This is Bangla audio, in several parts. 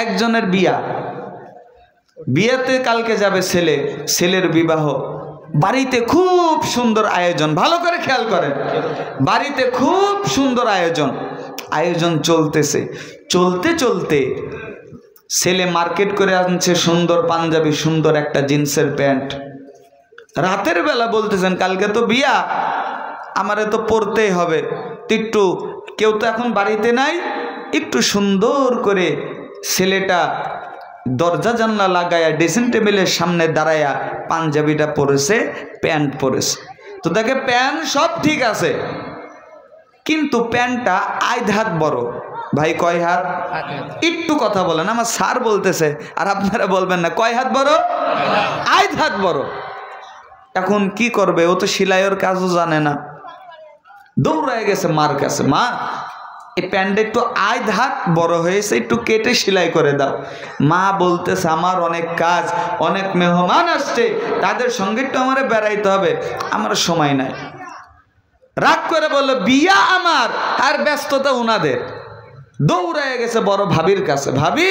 একজনের বিয়া, বিয়েতে কালকে যাবে ছেলে, ছেলের বিবাহ, বাড়িতে খুব সুন্দর আয়োজন, ভালো করে খেয়াল করেন, বাড়িতে খুব সুন্দর আয়োজন, আয়োজন চলতেছে, চলতে চলতে ছেলে মার্কেট করে আনছে সুন্দর পাঞ্জাবি, সুন্দর একটা জিন্সের প্যান্ট। রাতের বেলা বলতেছেন কালকে তো বিয়া, আমারে তো পরতেই হবে, একটু কেউ তো এখন বাড়িতে নাই, একটু সুন্দর করে ছেলেটা দরজা জানলা লাগায়া ড্রেসিং টেবিলের সামনে দাঁড়ায়া পাঞ্জাবিটা পরেছে, প্যান্ট পরেছে। তো দেখে প্যান্ট সব ঠিক আছে, কিন্তু প্যান্টটা আধ হাত বড়। ভাই কয় হাত? একটু কথা বলেন, আমার স্যার বলতেছে আর আপনারা বলবেন না। কয় হাত বড়? আধ হাত বড়। এখন কি করবে, ও তো সেলাইয়ের কাজও জানে না, দৌড়ায় গেছে মার কাছে, মা এই প্যান্টটা একটু আধ হাত বড় হয়েছে, একটু কেটে সেলাই করে দাও। মা বলতেছে আমার অনেক কাজ, অনেক মেহমান আসছে, তাদের সঙ্গে একটু আমার বেড়াইতে হবে, আমার সময় নাই। রাগ করে বললো বিয়া আমার আর ব্যস্ততা উনাদের। দৌড়ায় গেছে বড় ভাবির কাছে, ভাবি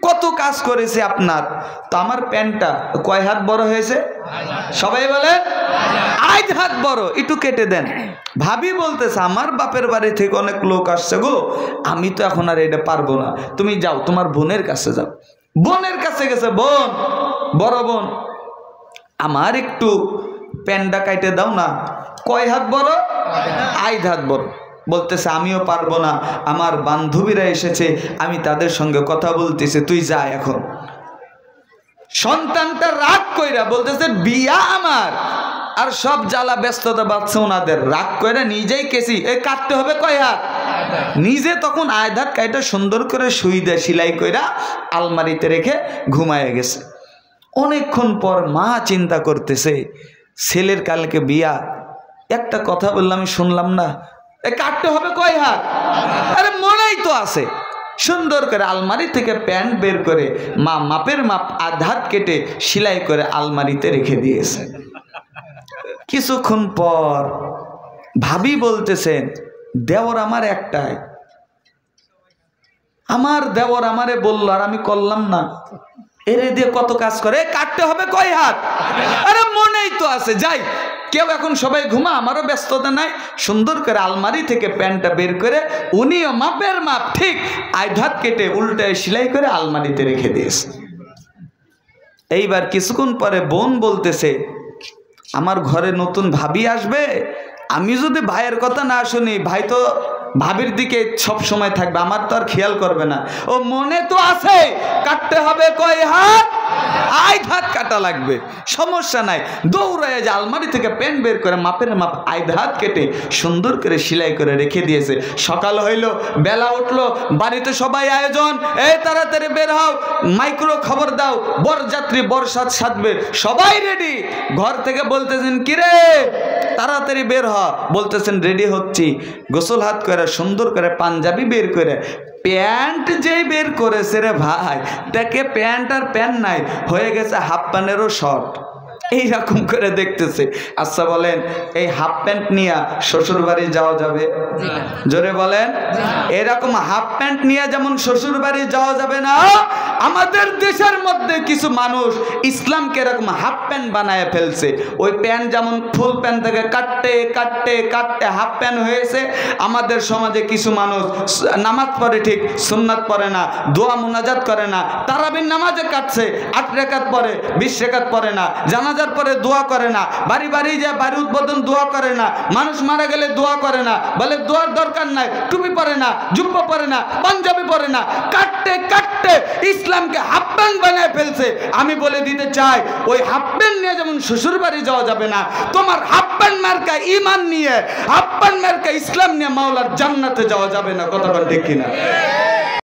কত কাজ করেছে আপনার, তো আমার প্যান্টটা কয় হাত বড় হয়েছে? সবাই বলে আধ হাত বড়, একটু কেটে দেন। ভাবি বলতেছে আমার বাপের বাড়ি থেকে অনেক লোক আসছে গো, আমি তো এখন আর এটা পারবো না, তুমি যাও তোমার বোনের কাছে যাও। বোনের কাছে গেছে, বোন, বড় বোন আমার একটু প্যান্টটা কাটে দাও না। কয় হাত বড়? আধ হাত বড়। বলতেছে আমিও পারবো না, আমার বান্ধবীরা এসেছে, আমি তাদের সঙ্গে কথা বলতেছি, তুই যা এখন। সন্তানটা রাগ কইরা বলতেছে বিয়া আমার আর সব জ্বালা ব্যস্ততা বাড়ছে ওনাদের, রাগ কইরা নিজেই কেসি এই কাটতে হবে কয় হাত, নিজে তখন আধ হাত কাইটা সুন্দর করে সুই দিয়ে সেলাই কইরা আলমারিতে রেখে ঘুমায় গেছে। অনেকক্ষণ পর মা চিন্তা করতেছে ছেলের কালকে বিয়া, একটা কথা বললাম আমি শুনলাম না, কাটতে হবে কয় হাত, আরে মনেই তো আছে। সুন্দর করে আলমারি থেকে প্যান্ট বের করে মা মাপের মাপ আধ হাত কেটে সেলাই করে আলমারিতে রেখে দিয়েছে। কিছুক্ষণ পর ভাবি বলতেছেন দেওর আমার একটাই, আমার দেওর আমারে বললো আর আমি করলাম না, এরে দিয়ে কত কাজ করে, কাটতে হবে কয় হাত, আরে মনেই তো আছে, যাই কেউ এখন সবাই ঘুমা, আমারও ব্যস্ততা নাই। সুন্দর করে আলমারি থেকে প্যান্টটা বের করে উনিও মাপের মাপ ঠিক আধ হাত কেটে উল্টায় সেলাই করে আলমারিতে রেখে দিয়েছে। এইবার কিছুক্ষণ পরে বোন বলতেছে আমার ঘরে নতুন ভাবি আসবে, আমি যদি ভাইয়ের কথা না শুনি, ভাই তো ভাবির দিকে সব সময় থাকবে, আমার তো আর খেয়াল করবে না। ও মনে তো আছে কাটতে হবে কয় হাত, আধ হাত কাটা লাগবে, সমস্যা নাই। দৌড়ায় যে আলমারি থেকে পেন বের করে মাপের মাপ আধ হাত কেটে সুন্দর করে সেলাই করে রেখে দিয়েছে। সকাল হইল, বেলা উঠলো, বাড়িতে সবাই আয়োজন, এই তাড়াতাড়ি বের হও, মাইক্রো খবর দাও, বরযাত্রী বরসাত সাজবে, সবাই রেডি। ঘর থেকে বলতেছেন কিরে তাড়াতাড়ি বের হ, বলতেছেন রেডি হচ্ছি। গোসল হাত করে সুন্দর করে পাঞ্জাবি বের করে, প্যান্ট যেই বের করেছে রে ভাই, দেখে প্যান্ট আর প্যান্ট নাই, হয়ে গেছে হাফ প্যান্টেরও শর্ট। এইরকম করে দেখতেছে। আচ্ছা বলেন এই হাফ প্যান্ট নিয়ে শ্বশুর বাড়ি যাওয়া যাবে? জোরে বলেন। এরকম হাফ প্যান্ট নিয়ে যেমন শ্বশুর বাড়ি যাওয়া যাবে না, আমাদের দেশের মধ্যে কিছু মানুষ ইসলামকে এরকম হাফ প্যান্ট বানায় ফেলছে। ওই প্যান্ট যেমন ফুল প্যান্ট থেকে কাটতে কাটতে কাটতে হাফ প্যান্ট হয়েছে, আমাদের সমাজে কিছু মানুষ নামাজ পড়ে ঠিক, সুন্নাত পড়ে না, দোয়া মুনাজাত করে না, তারাবির নামাজে কাটছে, 8 রাকাত পড়ে, 20 রাকাত পড়ে না, জানাজার পরে দোয়া করে না, বাড়ি বাড়ি যায় বাড়ি উদ্বোধন দোয়া করে না, মানুষ মারা গেলে দোয়া করে না, বলে দোয়ার দরকার নাই, টুপি পরে না, জুব্বা পরে না, পাঞ্জাবি পরে না, কাটতে কাটতে ইসলামকে হাফ প্যান্ট বানায় ফেলছে। আমি বলে দিতে চাই ওই হাফ প্যান্ট নিয়ে যেমন শ্বশুর বাড়ি যাওয়া যাবে না, তোমার হাফ প্যান্ট মার্কা ইমান নিয়ে, হাফ প্যান্ট মার্কা ইসলাম নিয়ে মাওলার জান্নাতে যাওয়া যাবে না। কথা বল ঠিক কিনা?